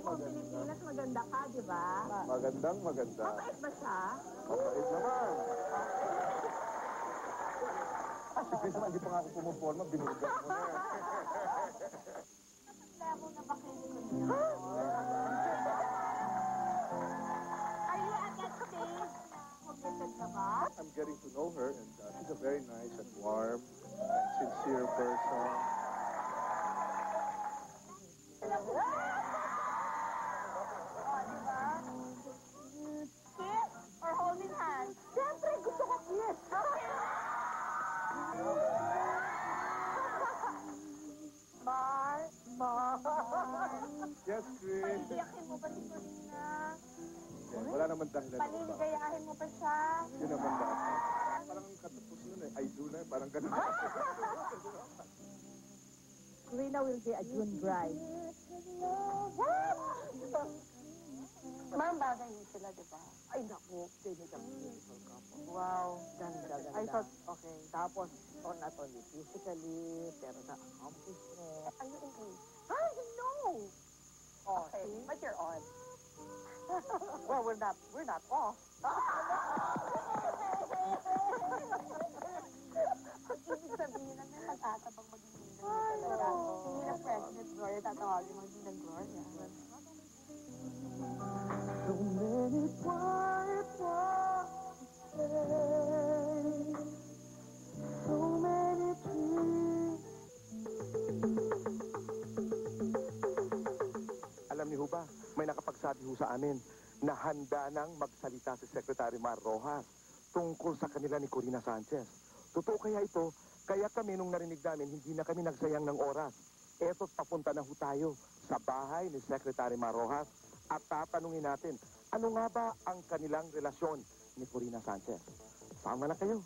kung Pilipinas, maganda ka, di ba? Magandang maganda. Mabait ba siya? Mabait naman. Si Chris naman, hindi pa nga ako pumuporma, binigyan mo na. Level na ba kayo ni Corina? Are you at that stage na committed na ba? I'm getting to know her, and she's a very nice and warm and sincere person. Kiss or holding hands? Siyempre, gusto ko kiss. Mar. Yes, Chris. Paligayahin mo ba si Corina? Yeah, wala naman dahilan. Paligayahin mo pa siya? Yun naman dapat. Parang katapos nun eh. I do na eh. Parang ganun. Corina will be a June bride. What? Ma'am, bagay niyo sila, di ba? Ay, naku, sinigang beautiful couple. Wow, ganda. I thought, okay, tapos, not only physically, pero sa accomplishment. Are you engaged? Ay, no! Oh, Okay, see? but you're on. Well, we're not off. Ibig sabihin na may mag-atabang maging talaga. Hindi na President Gloria tatawagin maging ng Gloria. So many quiet days, so many dreams. Alam niyo ba, may nakapagsabi ho sa amin na handa nang magsalita si Secretary Mar Rojas tungkol sa kanila ni Corina Sanchez. Totoo kaya ito? Kaya kami nung narinig namin, hindi na kami nagsayang ng oras. Eto't papunta na ho tayo sa bahay ni Secretary Mar Rojas at tatanungin natin, ano nga ba ang kanilang relasyon ni Corina Sanchez? Sama na kayo.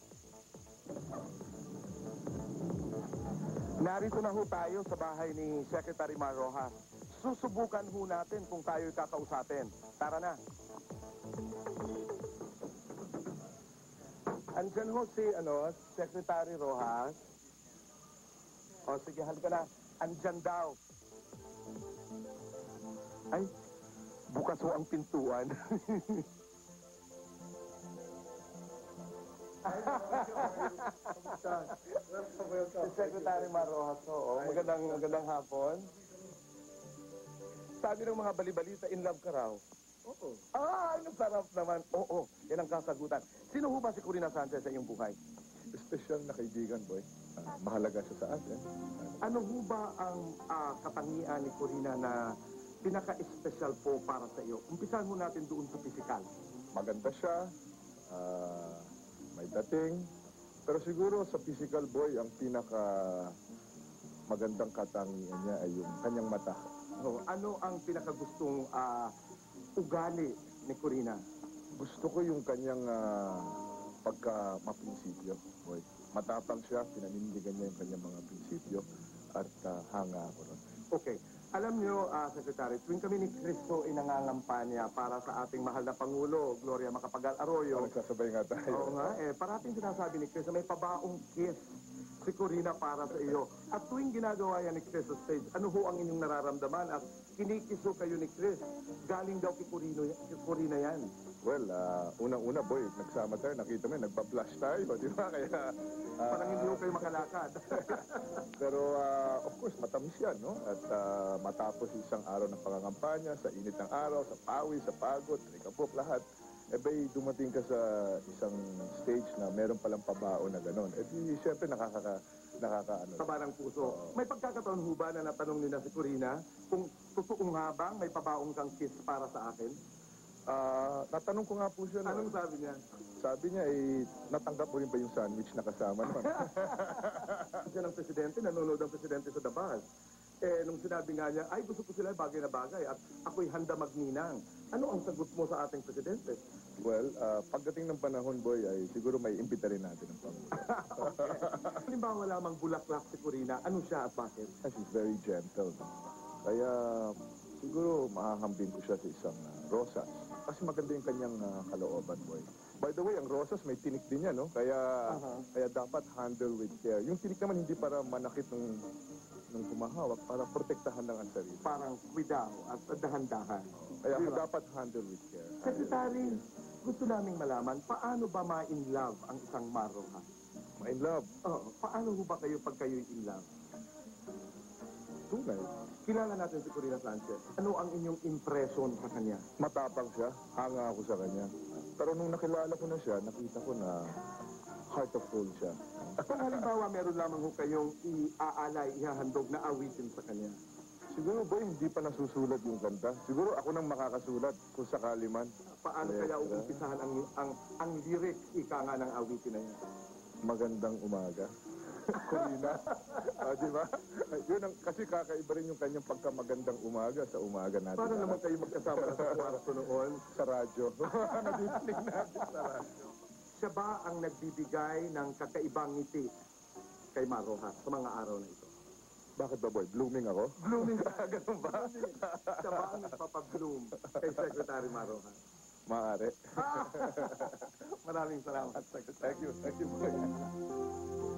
Narito na ho tayo sa bahay ni Secretary Mar Rojas. Susubukan ho natin kung tayo'y kakausapin. Tara na. Andyan ho si, Secretary Rojas. O, sige, halika na. Andyan daw. Ay, bukas ho ang pintuan. Si Secretary Mar Rojas ho. Magandang hapon. Sabi ng mga balibalita, in love ka raw. Oo. Ay, nasarap naman. Oo, yan ang kasagutan. Sino ho ba si Corina Sanchez sa iyong buhay? Espesyal na kaibigan, boy. Mahalaga siya sa atin. Ano ho ba ang katangian ni Corina na pinaka-espesyal po para sa iyo? Umpisahan mo natin doon sa pisikal. Maganda siya, may dating, pero siguro sa physical, boy, ang pinaka magandang katangian niya ay yung kanyang mata. Ano ang pinakagustong ugali ni Corina? Gusto ko yung kanyang pagka-maprinsipyo, boy. Matapang siya, pinanindigan niya yung kanyang mga prinsipyo at hanga ako ron. Okay. Alam niyo, Secretary, tuwing kami ni Cristo ay nangangampanya para sa ating mahal na Pangulo, Gloria Macapagal Arroyo. Nagsasabay nga tayo. Oo nga, parating sinasabi ni Chris na may pabaong kiss si Corina para sa iyo. At tuwing ginagawa yan ni Chris sa stage, ano ho ang inyong nararamdaman? At kinikiso kayo ni Chris. Galing daw kay Corina yan. Well, unang-una, boy, nagsama tayo, nakita mo, nagbablush tayo, di ba? Kaya, Parang hindi ho kayo makalakad. pero, of course, matamis yan, no? At matapos isang araw ng pangangampanya, sa init ng araw, sa pawis, sa pagod, trikapok, lahat, ba'y dumating ka sa isang stage na meron palang pabao na gano'n. Siyempre, nakakaano. Taba ng puso. May pagkakataon ho ba na natanong nila si Corina kung totoo nga bang may pabaong kang kiss para sa akin? Natanong ko nga po siya. No? Anong sabi niya? Sabi niya, natanggap mo rin ba yung sandwich na kasama naman? Siya ng presidente, nanonood ang presidente sa Dabas. Nung sinabi nga niya, ay gusto ko sila bagay na bagay at ako'y handa magninang. Ano ang sagot mo sa ating presidente? Well, pagdating ng panahon, boy, ay siguro may imbita rin natin ang Pangulo. Okay. Halimbawa lamang bulaklak si Corina, ano siya at bakit? She's very gentle. Kaya siguro mahahambing ko siya sa isang rosas. Kasi maganda yung kanyang kalooban, boy. By the way, ang rosas may tinik din yan, no? Kaya dapat handle with care. Yung tinik naman hindi para manakit ng ng humahawak para protektahan lang ang sarili. Parang cuidado at dahan-dahan. Kaya Di ba? dapat handle with care. Secretary, gusto naming malaman, paano ba ma-in love ang isang Marrojas? My love, Oo, paano ho ba kayo pag kayo'y in love? tunay. Kilala natin si Corina Sanchez. Ano ang inyong impression sa kanya? Matapang siya, hanga ako sa kanya. Pero nung nakilala ko na siya, nakita ko na heart of gold siya. Kung halimbawa meron lamang ho kayong iaalay, ihahandog na awitin sa kanya. Siguro boy, hindi pa nasusulat yung kanta. Siguro ako nang makakasulat kung sakali man. Paano Yes, kaya sir. uumpisahan ang lyrics, ika nga ng awitin na yan? Magandang umaga. Corina. Di ba? Yun ang, kasi kakaiba rin yung kanyang pagkamagandang umaga sa umaga natin. Para naman kayo magkasama na sa kwarto noon. Sa radyo. Nadidinig natin sa radyo. Siya ba ang nagbibigay ng kakaibang ngiti kay Marrojas sa mga araw na ito? Bakit ba boy? Blooming ako? Blooming ba? Ganun ba? Siya ba ang nagpapabloom kay Secretary Marrojas? Maaari. Maraming salamat, Secretary. Thank you. Thank you boy.